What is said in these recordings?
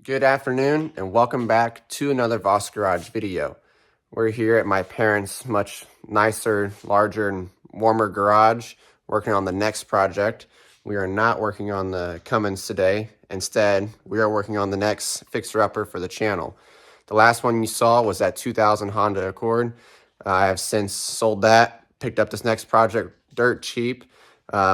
Good afternoon and welcome back to another Voss Garage video. We're here at my parents' much nicer, larger, and warmer garage working on the next project. We are not working on the Cummins today. Instead, we are working on the next fixer-upper for the channel. The last one you saw was that 2000 Honda Accord. I have since sold that, picked up this next project dirt cheap.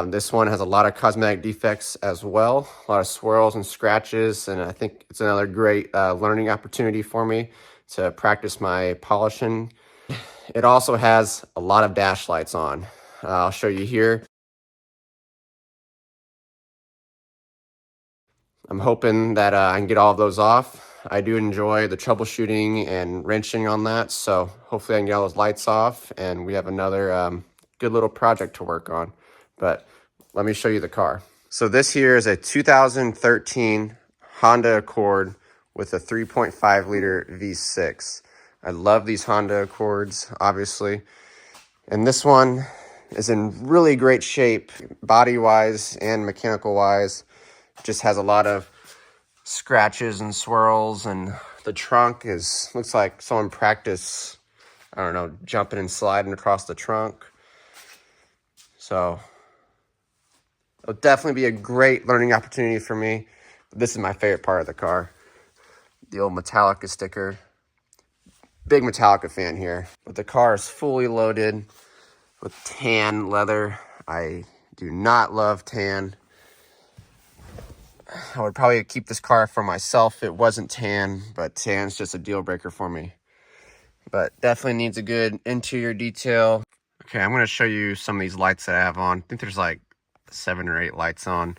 This one has a lot of cosmetic defects as well, a lot of swirls and scratches, and I think it's another great learning opportunity for me to practice my polishing. It also has a lot of dash lights on. I'll show you here. I'm hoping that I can get all of those off. I do enjoy the troubleshooting and wrenching on that, so hopefully I can get all those lights off and we have another good little project to work on. But let me show you the car. So this here is a 2013 Honda Accord with a 3.5 liter V6. I love these Honda Accords, obviously. And this one is in really great shape, body-wise and mechanical-wise. Just has a lot of scratches and swirls, and the trunk looks like someone practiced, I don't know, jumping and sliding across the trunk. So it'll definitely be a great learning opportunity for me. This is my favorite part of the car. The old Metallica sticker. Big Metallica fan here. But the car is fully loaded with tan leather. I do not love tan. I would probably keep this car for myself if it wasn't tan, but tan's just a deal breaker for me. But definitely needs a good interior detail. Okay, I'm going to show you some of these lights that I have on. I think there's like 7 or 8 lights on.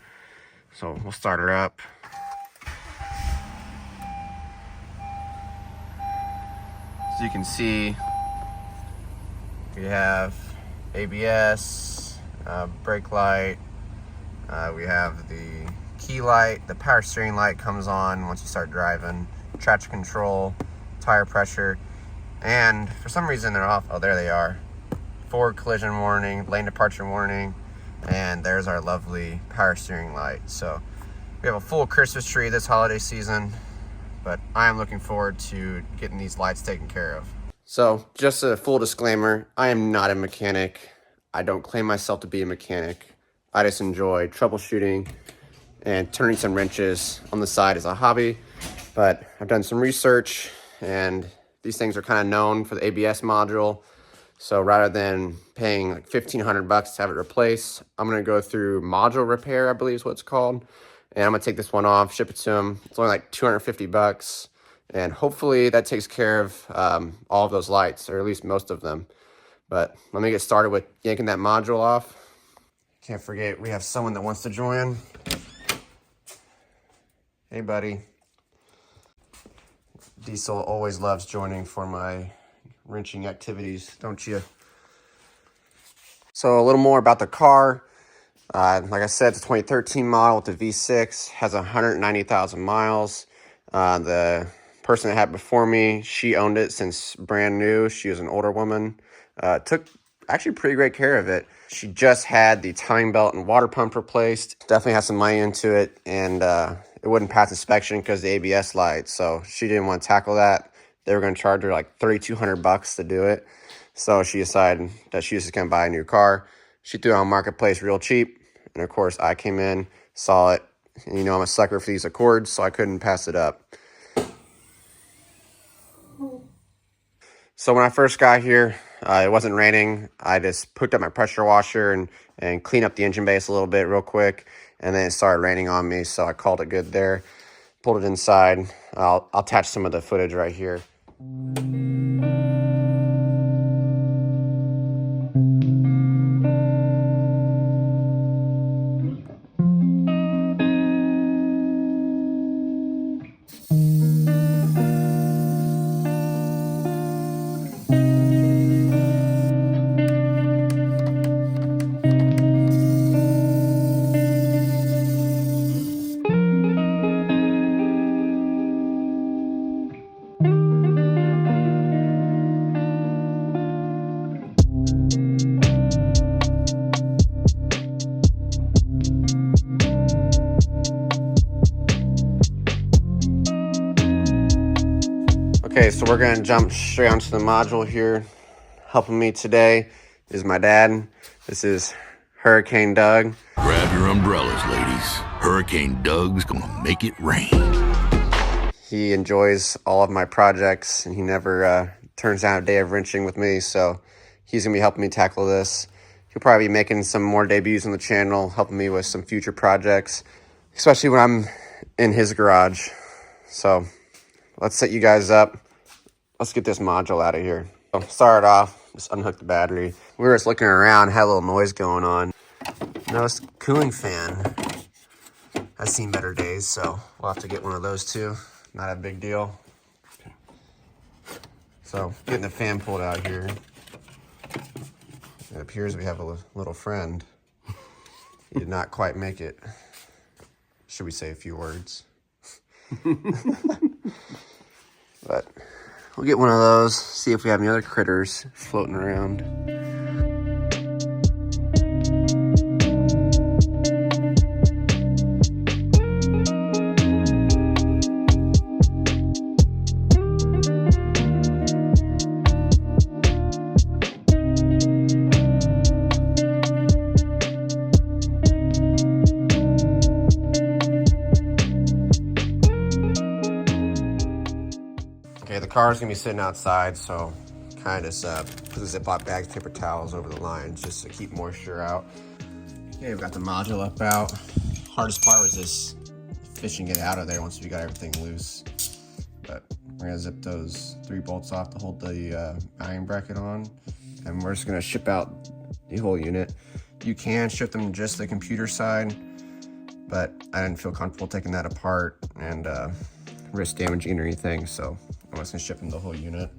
So we'll start her up. So you can see we have ABS, brake light, we have the key light, the power steering light comes on once you start driving, traction control, tire pressure, and for some reason they're off. Oh, there they are. Forward collision warning, lane departure warning, and there's our lovely power steering light. So we have a full Christmas tree this holiday season, but I am looking forward to getting these lights taken care of. So just a full disclaimer, I am not a mechanic. I don't claim myself to be a mechanic. I just enjoy troubleshooting and turning some wrenches on the side as a hobby. But I've done some research, and these things are kind of known for the ABS module. So rather than paying like $1,500 to have it replaced, I'm going to go through module repair, I believe is what it's called. And I'm going to take this one off, ship it to them. It's only like $250. And hopefully that takes care of all of those lights, or at least most of them. But let me get started with yanking that module off. Can't forget, we have someone that wants to join. Hey, buddy. Diesel always loves joining for my wrenching activities, don't you? So a little more about the car. Like I said, it's a 2013 model with the V6, has 190,000 miles. The person that had it before me, she owned it since brand new. She was an older woman. Took actually pretty great care of it. She just had the timing belt and water pump replaced. Definitely has some money into it, and it wouldn't pass inspection because the ABS light. So she didn't want to tackle that. They were going to charge her like $3,200 to do it. So she decided that she was just going to buy a new car. She threw it on Marketplace real cheap. And of course, I came in, saw it. And you know I'm a sucker for these Accords, so I couldn't pass it up. So when I first got here, it wasn't raining. I just hooked up my pressure washer and cleaned up the engine base a little bit real quick. And then it started raining on me, so I called it good there. Pulled it inside. I'll attach some of the footage right here. Okay, so we're gonna jump straight onto the module here. Helping me today is my dad. This is Hurricane Doug. Grab your umbrellas, ladies. Hurricane Doug's gonna make it rain. He enjoys all of my projects, and he never turns down a day of wrenching with me, so he's gonna be helping me tackle this. He'll probably be making some more debuts on the channel, helping me with some future projects, especially when I'm in his garage. So let's set you guys up. Let's get this module out of here. So start off, just unhook the battery. We were just looking around, had a little noise going on. Noticed cooling fan has seen better days, so we'll have to get one of those too. Not a big deal. So getting the fan pulled out here. It appears we have a little friend. He did not quite make it. Should we say a few words? But we'll get one of those, see if we have any other critters floating around. Okay, the car's gonna be sitting outside, so kind of just put the Ziploc bags, paper towels over the lines just to keep moisture out. Okay, we've got the module up out. Hardest part was just fishing it out of there once we got everything loose. But we're gonna zip those 3 bolts off to hold the iron bracket on, and we're just gonna ship out the whole unit. You can ship them just the computer side, but I didn't feel comfortable taking that apart and risk damaging or anything, so I'm just gonna ship them the whole unit.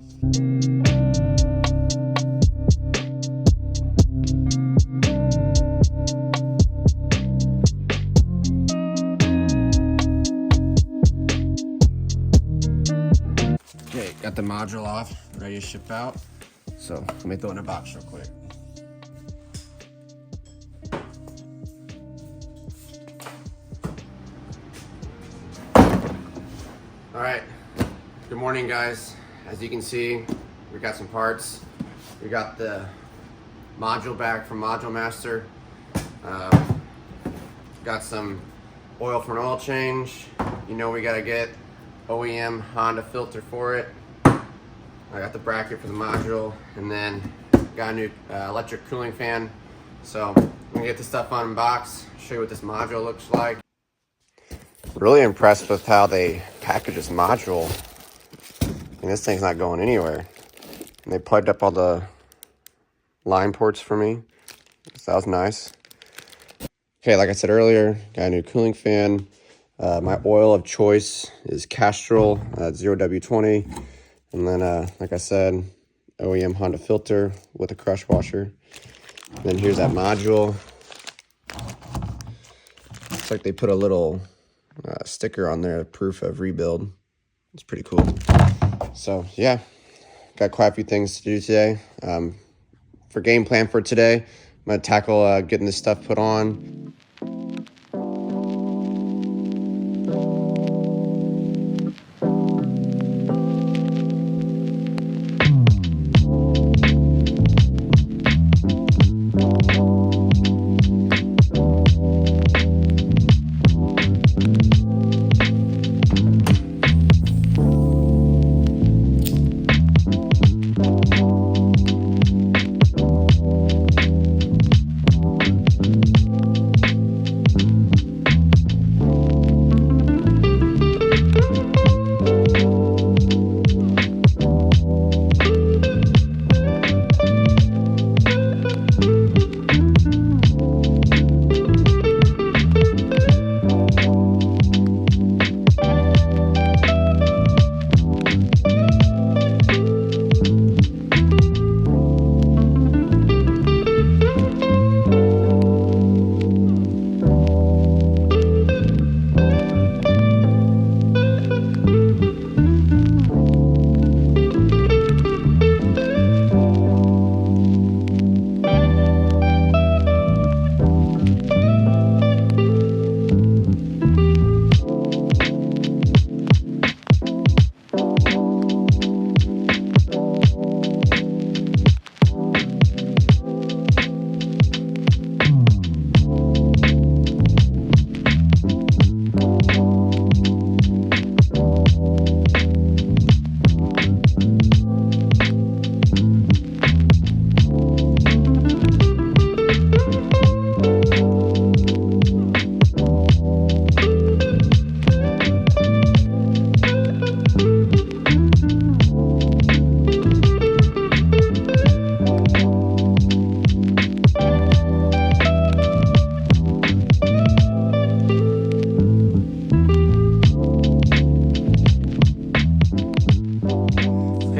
Okay, got the module off, ready to ship out. So let me throw it in a box real quick. All right, good morning guys. As you can see, we got some parts. We got the module back from Module Master. Got some oil for an oil change. You know we gotta get OEM Honda filter for it. I got the bracket for the module, and then got a new electric cooling fan. So I'm gonna get this stuff unboxed, show you what this module looks like. Really impressed with how they package this module. I mean, this thing's not going anywhere. And they plugged up all the line ports for me. So that was nice. Okay, like I said earlier, got a new cooling fan. My oil of choice is Castrol 0W20. And then, like I said, OEM Honda filter with a crush washer. And then here's that module. Looks like they put a little sticker on there, proof of rebuild. It's pretty cool. So yeah, got quite a few things to do today. For game plan for today, I'm gonna tackle getting this stuff put on.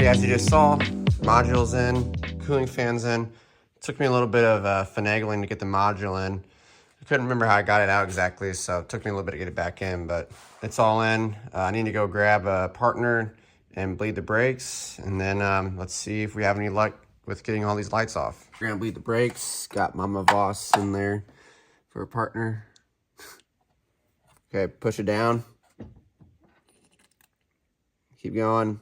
as you just saw, module's in, cooling fan's in. It took me a little bit of finagling to get the module in. I couldn't remember how I got it out exactly, so it took me a little bit to get it back in, but it's all in. I need to go grab a partner and bleed the brakes, and then let's see if we have any luck with getting all these lights off. We're gonna bleed the brakes. Got Mama Voss in there for a partner. Okay, push it down. Keep going.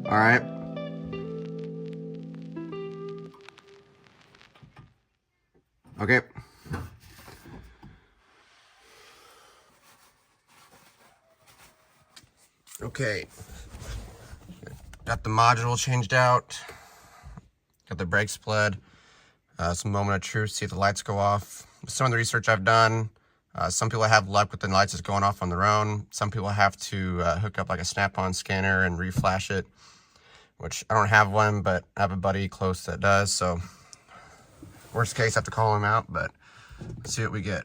All right. Okay. Okay. Got the module changed out. Got the brakes bled. Some moment of truth, see if the lights go off. Some of the research I've done, some people have luck with the lights just going off on their own. Some people have to hook up like a snap-on scanner and reflash it, which I don't have one, but I have a buddy close that does. So worst case, I have to call him out, but let's see what we get.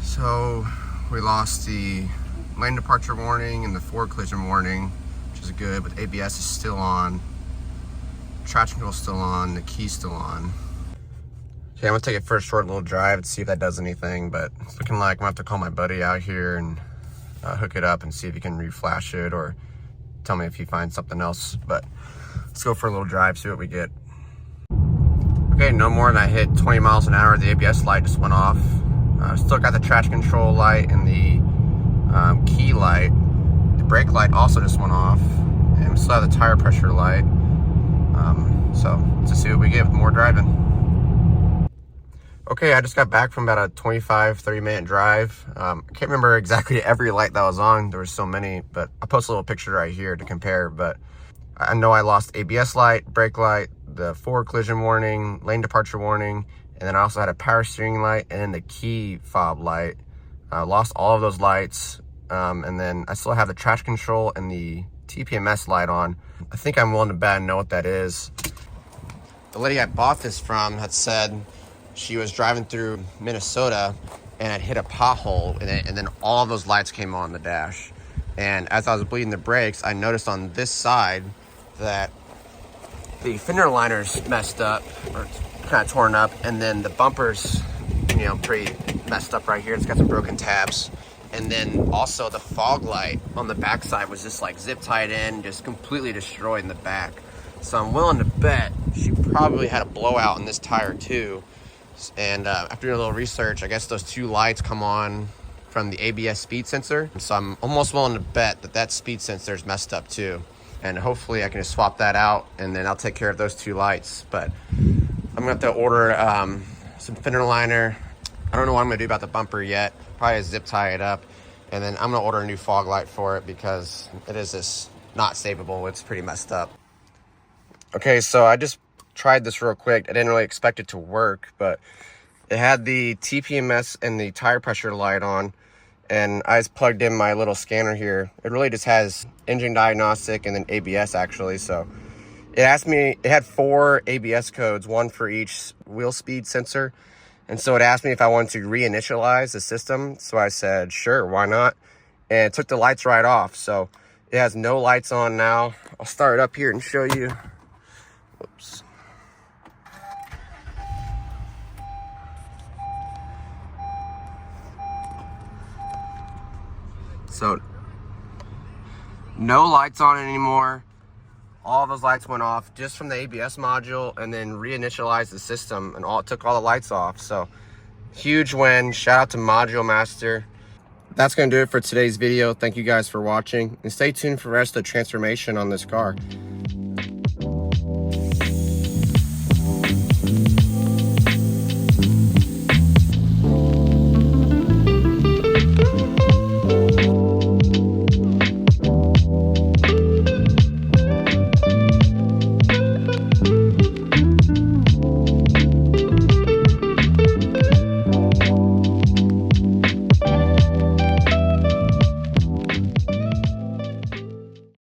So we lost the lane departure warning and the forward collision warning, which is good, but ABS is still on. Traction control is still on, the key's still on. Okay, I'm gonna take it for a short little drive and see if that does anything, but it's looking like I'm gonna have to call my buddy out here and hook it up and see if he can reflash it or tell me if he finds something else. But let's go for a little drive, see what we get. Okay, no more than I hit 20 miles an hour, the ABS light just went off. Still got the traction control light and the key light. The brake light also just went off, and we still have the tire pressure light. So let's see what we get with more driving. Okay, I just got back from about a 25-30 minute drive. I can't remember exactly every light that was on. There were so many, but I'll post a little picture right here to compare. But I know I lost ABS light, brake light, the forward collision warning, lane departure warning, and then I also had a power steering light and the key fob light. I lost all of those lights, and then I still have the traction control and the TPMS light on. I think I'm willing to bet I know what that is. The lady I bought this from had said she was driving through Minnesota and had hit a pothole in it, and then all of those lights came on the dash. And as I was bleeding the brakes, I noticed on this side that the fender liner's messed up, or kind of torn up, and then the bumper's, you know, pretty messed up right here. It's got some broken tabs. And then also the fog light on the backside was just like zip tied in, just completely destroyed in the back. So I'm willing to bet she probably had a blowout in this tire too. And after doing a little research, I guess those two lights come on from the ABS speed sensor. So I'm almost willing to bet that that speed sensor is messed up too. And hopefully I can just swap that out, and then I'll take care of those two lights. But I'm gonna have to order some fender liner. I don't know what I'm gonna do about the bumper yet. Probably zip tie it up, and then I'm gonna order a new fog light for it because it is just not savable. It's pretty messed up. Okay, so I just tried this real quick. I didn't really expect it to work, but it had the TPMS and the tire pressure light on, and I just plugged in my little scanner here. It really just has engine diagnostic and then ABS actually. So it asked me, it had 4 ABS codes, one for each wheel speed sensor. And so it asked me if I wanted to reinitialize the system. So I said, sure, why not? And it took the lights right off. So it has no lights on now. I'll start it up here and show you. Whoops. So no lights on it anymore. All those lights went off just from the ABS module, and then reinitialized the system, and it took all the lights off. So huge win. Shout out to Module Master. That's going to do it for today's video. Thank you guys for watching, and stay tuned for the rest of the transformation on this car.